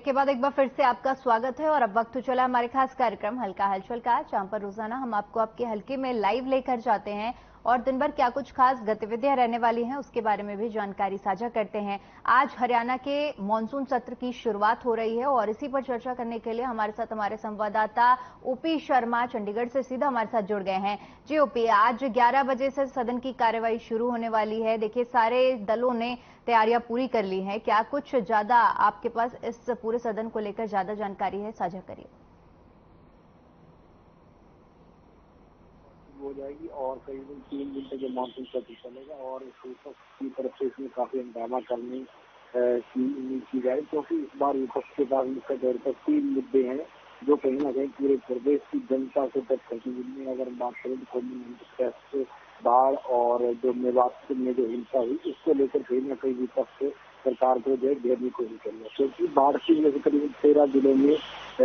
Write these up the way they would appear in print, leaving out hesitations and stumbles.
Break के बाद एक बार फिर से आपका स्वागत है और अब वक्त चला हमारे खास कार्यक्रम हल्का हलचल का, जहां पर रोजाना हम आपको आपके हल्के में लाइव लेकर जाते हैं और दिन भर क्या कुछ खास गतिविधियां रहने वाली हैं उसके बारे में भी जानकारी साझा करते हैं। आज हरियाणा के मानसून सत्र की शुरुआत हो रही है और इसी पर चर्चा करने के लिए हमारे साथ हमारे संवाददाता ओपी शर्मा चंडीगढ़ से सीधा हमारे साथ जुड़ गए हैं। जी ओपी, आज 11 बजे से सदन की कार्यवाही शुरू होने वाली है। देखिए, सारे दलों ने तैयारियां पूरी कर ली हैं। क्या कुछ ज्यादा आपके पास इस पूरे सदन को लेकर ज्यादा जानकारी है, साझा करिए। हो जाएगी और करीबन 3 दिन तक मानसून सत्र चलेगा और विपक्ष की तरफ से इसमें काफी हंगामा करने की उम्मीद की जाए, क्योंकि इस बार विपक्ष के पास मुख्य तौर पर 3 मुद्दे हैं जो कहीं ना कहीं पूरे प्रदेश की जनता को टच करती है। अगर बात करें तो कम्युनिटी बाढ़ और जो मेवात में जो हिंसा हुई उसको लेकर कहीं ना कहीं विपक्ष सरकार को जो है घेरने की कोशिश करेगा, क्योंकि बाढ़ की वजह से करीबन 13 जिलों में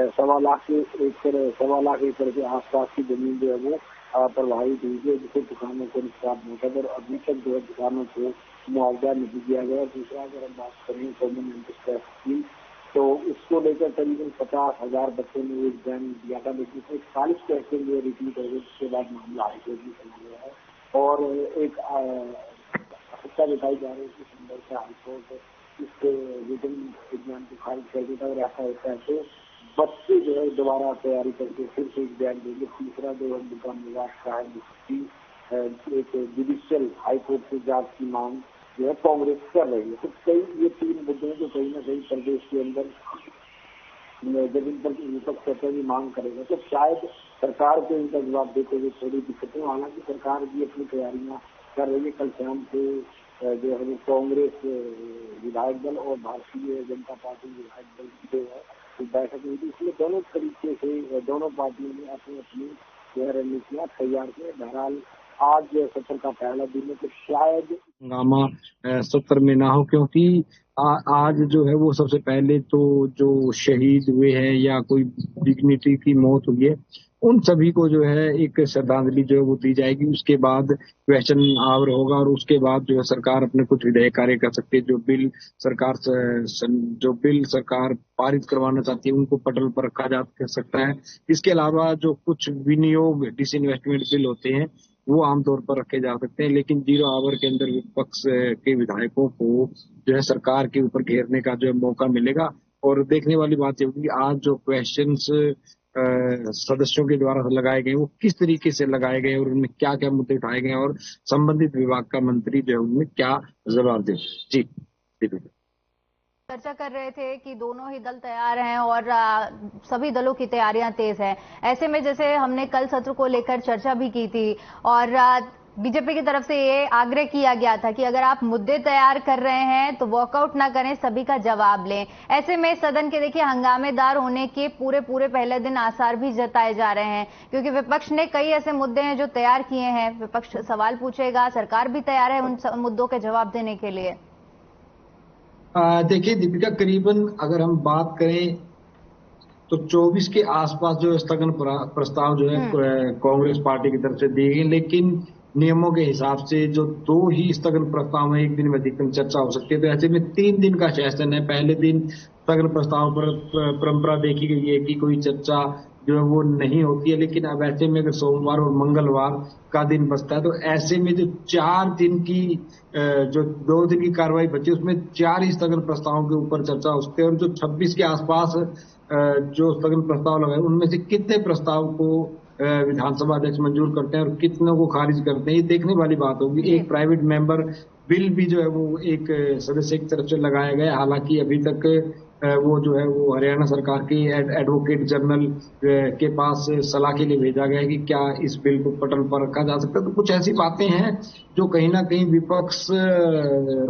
1.25 लाख एकड़ के आसपास की जमीन जो है वो प्रभावित हुई है, जिससे किसानों को नुकसान होता है और अभी तक जो है किसानों को मुआवजा नहीं दिया गया। दूसरा, अगर हम बात करें कॉमन इंटरेस्ट स्कीम, तो उसको लेकर करीबन 50,000 बच्चों ने एग्जाम दिया था, लेकिन 41 क्वेश्चन जो रिपीट हो गए, जिसके बाद मामला हाईकोर्ट में चला गया है और एक आवश्यकता दिखाई जा रही है कि संदर्भ से हाईकोर्ट इस रिटर्न एग्जाम को खारिज कर देता है और ऐसा होता है तो बच्चे जो है दोबारा तैयारी करके फिर से एग्जाम देंगे। तीसरा जो है उनका विवाद का है, जिसकी एक जुडिशियल हाईकोर्ट से जांच की मांग जो है कांग्रेस कर रही है। तो कई ये 3 मुद्दे हैं जो कहीं ना कहीं प्रदेश के अंदर जब इन पर विपक्ष सत्ता की मांग करेगा तो शायद सरकार को इनका जवाब देते हुए थोड़ी दिक्कतें, हालांकि सरकार भी अपनी तैयारियां कर रही है। कल शाम से जो है कांग्रेस विधायक दल और भारतीय जनता पार्टी विधायक दल की जो है बैठक हुई थी, इसमें दोनों तरीके से दोनों पार्टियों ने अपनी अपनी जो है रणनीतियां तैयार की। बहरहाल आज सत्र का पहला दिन है तो शायद हंगामा सत्र में ना हो, क्योंकि आज जो है वो सबसे पहले तो जो शहीद हुए हैं या कोई डिग्निटी की मौत हुई है उन सभी को जो है एक श्रद्धांजलि जो है वो दी जाएगी। उसके बाद क्वेश्चन आवर होगा और उसके बाद जो है सरकार अपने कुछ विधेयक कार्य कर सकती है। जो बिल सरकार पारित करवाना चाहती है उनको पटल पर रखा जा सकता है। इसके अलावा जो कुछ विनियोग डिसइन्वेस्टमेंट बिल होते हैं वो आमतौर पर रखे जा सकते हैं, लेकिन 0 आवर के अंदर विपक्ष के विधायकों को जो है सरकार के ऊपर घेरने का जो है मौका मिलेगा। और देखने वाली बात ये होगी कि आज जो क्वेश्चंस सदस्यों के द्वारा लगाए गए वो किस तरीके से लगाए गए और उनमें क्या क्या मुद्दे उठाए गए और संबंधित विभाग का मंत्री जो है उनमें क्या जवाब दे। जी चर्चा कर रहे थे कि दोनों ही दल तैयार हैं और सभी दलों की तैयारियां तेज हैं। ऐसे में जैसे हमने कल सत्र को लेकर चर्चा भी की थी और बीजेपी की तरफ से ये आग्रह किया गया था कि अगर आप मुद्दे तैयार कर रहे हैं तो वॉकआउट ना करें, सभी का जवाब लें। ऐसे में सदन के देखिए हंगामेदार होने के पूरे पहले दिन आसार भी जताए जा रहे हैं, क्योंकि विपक्ष ने कई ऐसे मुद्दे हैं जो तैयार किए हैं। विपक्ष सवाल पूछेगा, सरकार भी तैयार है उन मुद्दों के जवाब देने के लिए। देखिए दीपिका, करीबन अगर हम बात करें तो 24 के आसपास जो स्थगन प्रस्ताव जो है कांग्रेस पार्टी की तरफ से दिए गए, लेकिन नियमों के हिसाब से जो 2 ही स्थगन प्रस्ताव में एक दिन में अधिकतम चर्चा हो सकती है। तो ऐसे में 3 दिन का सेशन है। पहले दिन स्थगन प्रस्ताव पर परंपरा देखी गई है कि कोई चर्चा जो है वो नहीं होती है, लेकिन अब ऐसे में अगर सोमवार और मंगलवार का दिन बचता है तो ऐसे में जो 4 दिन की जो 2 दिन की कार्रवाई बची उसमें 4 ही स्थगन प्रस्तावों के ऊपर चर्चा हो सकती है। और जो 26 के आसपास जो स्थगन प्रस्ताव लगाए उनमें से कितने प्रस्ताव को विधानसभा अध्यक्ष मंजूर करते हैं और कितनों को खारिज करते हैं, ये देखने वाली बात होगी। एक प्राइवेट मेंबर बिल भी जो है वो एक सदस्य की तरफ से लगाया गया, हालांकि अभी तक वो जो है वो हरियाणा सरकार की एडवोकेट जनरल के पास सलाह के लिए भेजा गया है कि क्या इस बिल को पटल पर रखा जा सकता है। तो कुछ ऐसी बातें हैं जो कहीं ना कहीं विपक्ष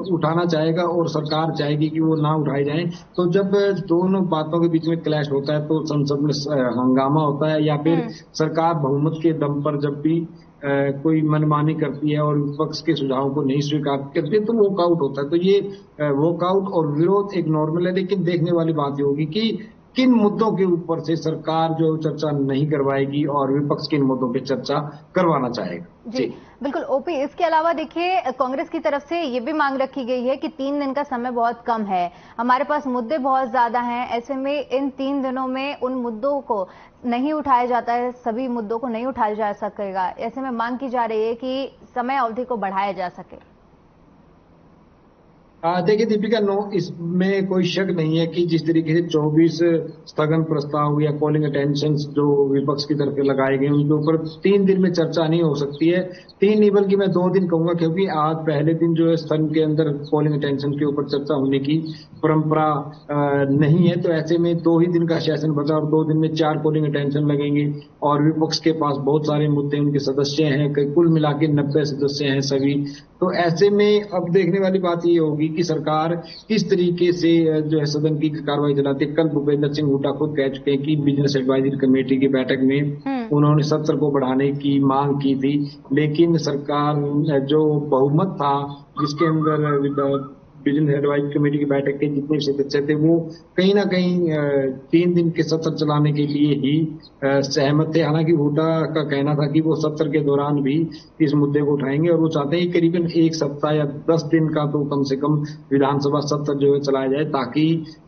उठाना चाहेगा और सरकार चाहेगी कि वो ना उठाई जाए। तो जब दोनों बातों के बीच में क्लैश होता है तो संसद में हंगामा होता है, या फिर सरकार बहुमत के दम पर जब भी कोई मनमानी करती है और विपक्ष के सुझावों को नहीं स्वीकार करती है तो वॉकआउट होता है। तो ये वॉकआउट और विरोध एक नॉर्मल है, लेकिन देखने वाली बात ये होगी कि किन मुद्दों के ऊपर से सरकार जो चर्चा नहीं करवाएगी और विपक्ष किन मुद्दों पे चर्चा करवाना चाहेगा। जी बिल्कुल ओपी, इसके अलावा देखिए कांग्रेस की तरफ से ये भी मांग रखी गई है कि 3 दिन का समय बहुत कम है, हमारे पास मुद्दे बहुत ज्यादा हैं, ऐसे में इन 3 दिनों में उन मुद्दों को नहीं उठाया जाता है, सभी मुद्दों को नहीं उठाया जा सकेगा, ऐसे में मांग की जा रही है कि समय अवधि को बढ़ाया जा सके। देखिए दीपिका, इसमें कोई शक नहीं है कि जिस तरीके से 24 स्थगन प्रस्ताव या कॉलिंग अटेंशन जो विपक्ष की तरफ लगाए गए उनके ऊपर 3 दिन में चर्चा नहीं हो सकती है। 3 नहीं बल्कि मैं 2 दिन कहूंगा, क्योंकि आज पहले दिन जो है सदन के अंदर कॉलिंग अटेंशन के ऊपर चर्चा होने की परंपरा नहीं है, तो ऐसे में 2 ही दिन का सेशन बचा और 2 दिन में 4 कॉलिंग अटेंशन लगेंगे और विपक्ष के पास बहुत सारे मुद्दे, उनके सदस्य हैं, कुल मिला के 90 सदस्य हैं सभी। तो ऐसे में अब देखने वाली बात ये होगी कि सरकार किस तरीके से जो है सदन की कार्रवाई चलाती है। कल भूपेंद्र सिंह हुड्डा खुद कह चुके हैं कि बिजनेस एडवाइजरी कमेटी की बैठक में उन्होंने सत्र को बढ़ाने की मांग की थी, लेकिन सरकार जो बहुमत था जिसके अंदर बिजनेस एडवाइजरी कमेटी की बैठक के जितने भी सदस्य थे वो कहीं ना कहीं 3 दिन के सत्र चलाने के लिए ही सहमत थे। हालांकि हुड्डा का कहना था कि वो सत्र के दौरान भी इस मुद्दे को उठाएंगे और वो चाहते हैं कि करीबन 1 सप्ताह या 10 दिन का तो कम से कम विधानसभा सत्र जो है चलाया जाए, ताकि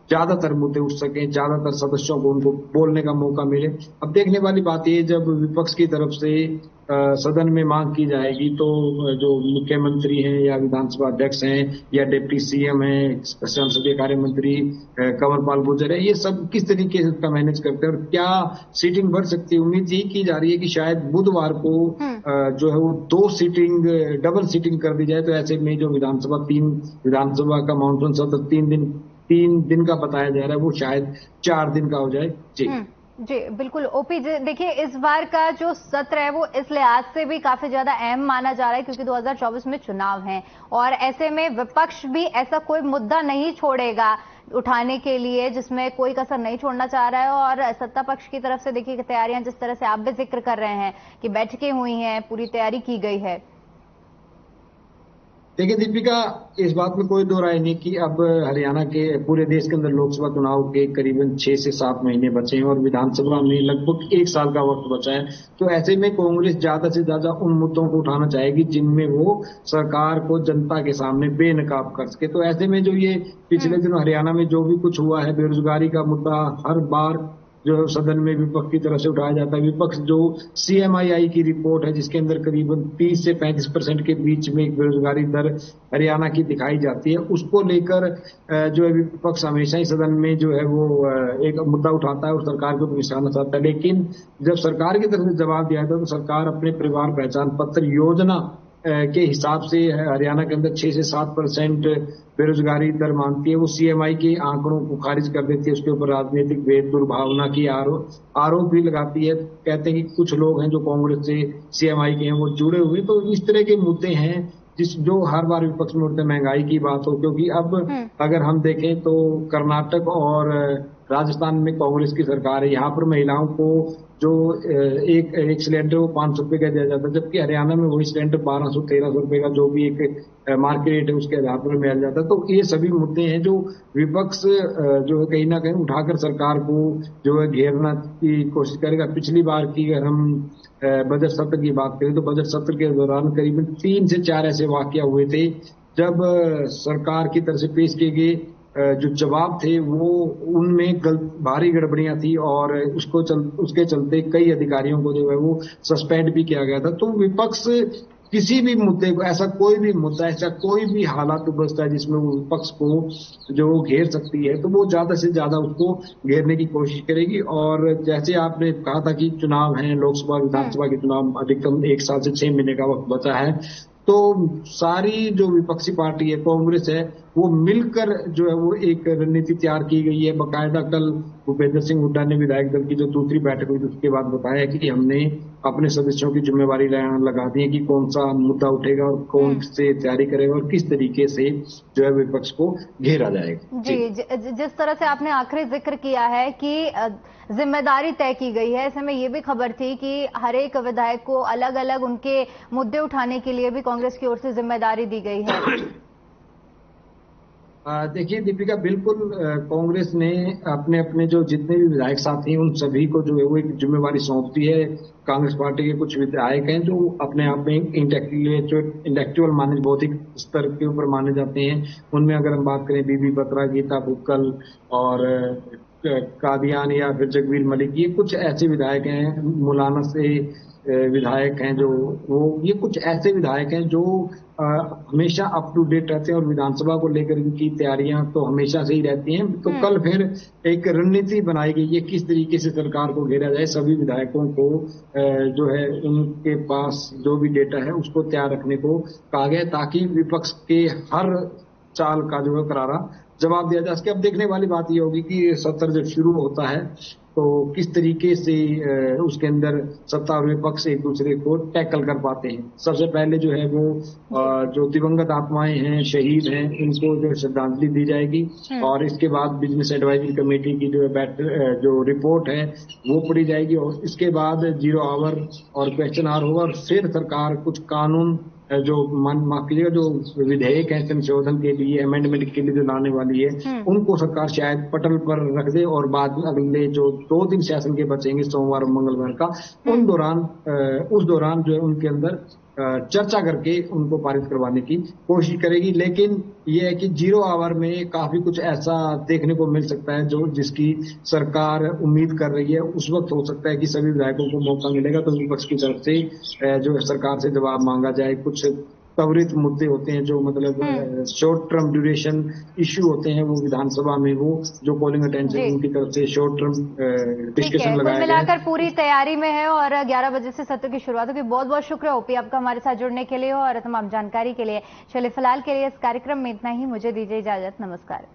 ज्यादातर मुद्दे उठ सके, ज्यादातर सदस्यों को उनको बोलने का मौका मिले। अब देखने वाली बात ये, जब विपक्ष की तरफ से सदन में मांग की जाएगी तो जो मुख्यमंत्री हैं या विधानसभा अध्यक्ष हैं या डिप्टी सीएम हैं, संसदीय कार्य मंत्री कंवरपाल गुर्जर है, ये सब किस तरीके से उसका मैनेज करते हैं और क्या सीटिंग बढ़ सकती है। उम्मीद यही की जा रही है कि शायद बुधवार को जो है वो 2 सीटिंग डबल सीटिंग कर दी जाए, तो ऐसे में जो विधानसभा का मानसून सत्र 3 दिन का बताया जा रहा है वो शायद 4 दिन का हो जाए। जी बिल्कुल ओपी जी, देखिए इस बार का जो सत्र है वो इस लिहाज से भी काफी ज्यादा अहम माना जा रहा है क्योंकि 2024 में चुनाव हैं और ऐसे में विपक्ष भी ऐसा कोई मुद्दा नहीं छोड़ेगा उठाने के लिए जिसमें कोई कसर नहीं छोड़ना चाह रहा है। और सत्ता पक्ष की तरफ से देखिए तैयारियां जिस तरह से आप भी जिक्र कर रहे हैं कि बैठकें हुई हैं, पूरी तैयारी की गई है। देखिए दीपिका, इस बात में कोई दो राय नहीं कि अब हरियाणा के पूरे देश के अंदर लोकसभा चुनाव के करीबन 6 से 7 महीने बचे हैं और विधानसभा में लगभग 1 साल का वक्त बचा है। तो ऐसे में कांग्रेस ज्यादा से ज्यादा उन मुद्दों को उठाना चाहेगी जिनमें वो सरकार को जनता के सामने बेनकाब कर सके। तो ऐसे में जो ये पिछले दिनों हरियाणा में जो भी कुछ हुआ है, बेरोजगारी का मुद्दा हर बार जो सदन में विपक्ष की तरफ से उठाया जाता है। विपक्ष जो CMII की रिपोर्ट है जिसके अंदर करीबन 30 से 35% के बीच में एक बेरोजगारी दर हरियाणा की दिखाई जाती है, उसको लेकर जो है विपक्ष हमेशा ही सदन में जो है वो एक मुद्दा उठाता है और सरकार को निशाना साधता है। लेकिन जब सरकार की तरफ से जवाब दिया था तो सरकार अपने परिवार पहचान पत्र योजना के हिसाब से हरियाणा के अंदर 6 से 7% बेरोजगारी दर मानती है। वो CMI के आंकड़ों को खारिज कर देती है, उसके ऊपर राजनीतिक भेद दुर्भावना की आरोप भी लगाती है। कहते हैं कि कुछ लोग हैं जो कांग्रेस से CMI के हैं वो जुड़े हुए। तो इस तरह के मुद्दे हैं जो हर बार विपक्ष में उठते, महंगाई की बात हो, क्योंकि अब अगर हम देखें तो कर्नाटक और राजस्थान में कांग्रेस की सरकार है, यहाँ पर महिलाओं को जो एक सिलेंडर वो 500 रुपए का दिया जाता है, जबकि हरियाणा में वही सिलेंडर 1200-1300 रुपए का जो भी एक मार्केट रेट है उसके आधार पर मिल जाता है। तो ये सभी मुद्दे हैं जो विपक्ष जो है कहीं ना कहीं उठाकर सरकार को जो है घेरना की कोशिश करेगा। पिछली बार की अगर हम बजट सत्र की बात करें तो बजट सत्र के दौरान करीबन 3 से 4 ऐसे वाकया हुए थे जब सरकार की तरफ से पेश किए गए जो जवाब थे वो उनमें भारी गड़बड़ियां थी और उसके चलते कई अधिकारियों को जो है वो सस्पेंड भी किया गया था। तो विपक्ष किसी भी मुद्दे को, ऐसा कोई भी मुद्दा, ऐसा कोई भी हालात उपस्थित है जिसमें वो विपक्ष को जो घेर सकती है तो वो ज्यादा से ज्यादा उसको घेरने की कोशिश करेगी। और जैसे आपने कहा था कि चुनाव है, लोकसभा विधानसभा के चुनाव अधिकतम 1 साल से 6 महीने का वक्त बचा है, तो सारी जो विपक्षी पार्टी है, कांग्रेस है, वो मिलकर जो है वो एक रणनीति तैयार की गई है। बाकायदा कल भूपेंद्र सिंह हुड्डा ने विधायक दल की जो दूसरी बैठक हुई उसके बाद बताया कि हमने अपने सदस्यों की जिम्मेवारी लगा दी है कि कौन सा मुद्दा उठेगा और कौन से तैयारी करेगा और किस तरीके से जो है विपक्ष को घेरा जाएगा। जी, जिस तरह से आपने आखिरी जिक्र किया है कि जिम्मेदारी तय की गई है, ऐसे में ये भी खबर थी कि हर एक विधायक को अलग अलग उनके मुद्दे उठाने के लिए भी कांग्रेस की ओर से जिम्मेदारी दी गई है। देखिए दीपिका, बिल्कुल कांग्रेस ने अपने अपने जो जितने भी विधायक साथी हैं उन सभी को जो है वो एक जिम्मेवारी सौंप दी है। कांग्रेस पार्टी के कुछ विधायक हैं जो अपने आप में इंटेलेक्चुअल माने, बौद्धिक स्तर के ऊपर माने जाते हैं। उनमें अगर हम बात करें बीबी बत्रा, गीता भुक्कल और कादियान या फिर जगवीर मलिक, ये कुछ ऐसे विधायक हैं। मुलाना से विधायक हैं जो ये कुछ ऐसे विधायक हैं जो हमेशा अप टू डेट रहते हैं और विधानसभा को लेकर इनकी तैयारियां तो हमेशा से ही रहती हैं। तो कल फिर एक रणनीति बनाई गई है किस तरीके से सरकार को घेरा जाए। सभी विधायकों को जो है उनके पास जो भी डेटा है उसको तैयार रखने को कहा गया, ताकि विपक्ष के हर चाल का जो है करारा जवाब दिया जा सके। अब देखने वाली बात यह होगी कि सत्र जब शुरू होता है तो किस तरीके से उसके अंदर सत्ता और विपक्ष एक दूसरे को टैकल कर पाते हैं। सबसे पहले जो है वो जो दिवंगत आत्माएं हैं, शहीद हैं, उनको जो श्रद्धांजलि दी जाएगी और इसके बाद बिजनेस एडवाइजरी कमेटी की जो रिपोर्ट है वो पढ़ी जाएगी और इसके बाद 0 आवर और क्वेश्चन आवर होगा और फिर सरकार कुछ कानून जो माफ कीजिएगा जो विधेयक है संशोधन के लिए, अमेंडमेंट के लिए जो लाने वाली है उनको सरकार शायद पटल पर रख दे और बाद में अगले जो 2 दिन सेशन के बचेंगे, सोमवार और मंगलवार का, उस दौरान जो है उनके अंदर चर्चा करके उनको पारित करवाने की कोशिश करेगी। लेकिन ये है कि 0 आवर में काफी कुछ ऐसा देखने को मिल सकता है जो जिसकी सरकार उम्मीद कर रही है। उस वक्त हो सकता है कि सभी विधायकों को मौका मिलेगा तो विपक्ष की तरफ से जो है सरकार से जवाब मांगा जाए। कुछ त्वरित मुद्दे होते हैं जो मतलब शॉर्ट टर्म ड्यूरेशन इश्यू होते हैं, वो विधानसभा में वो जो कॉलिंग अटेंशन उनकी तरफ से शॉर्ट टर्म डिस्कशन लगाया गया है। मिलाकर पूरी तैयारी में है और 11 बजे से सत्र की शुरुआत होगी। बहुत बहुत शुक्रिया ओपी आपका हमारे साथ जुड़ने के लिए और तमाम जानकारी के लिए। चलिए फिलहाल के लिए इस कार्यक्रम में इतना ही, मुझे दीजिए इजाजत, नमस्कार।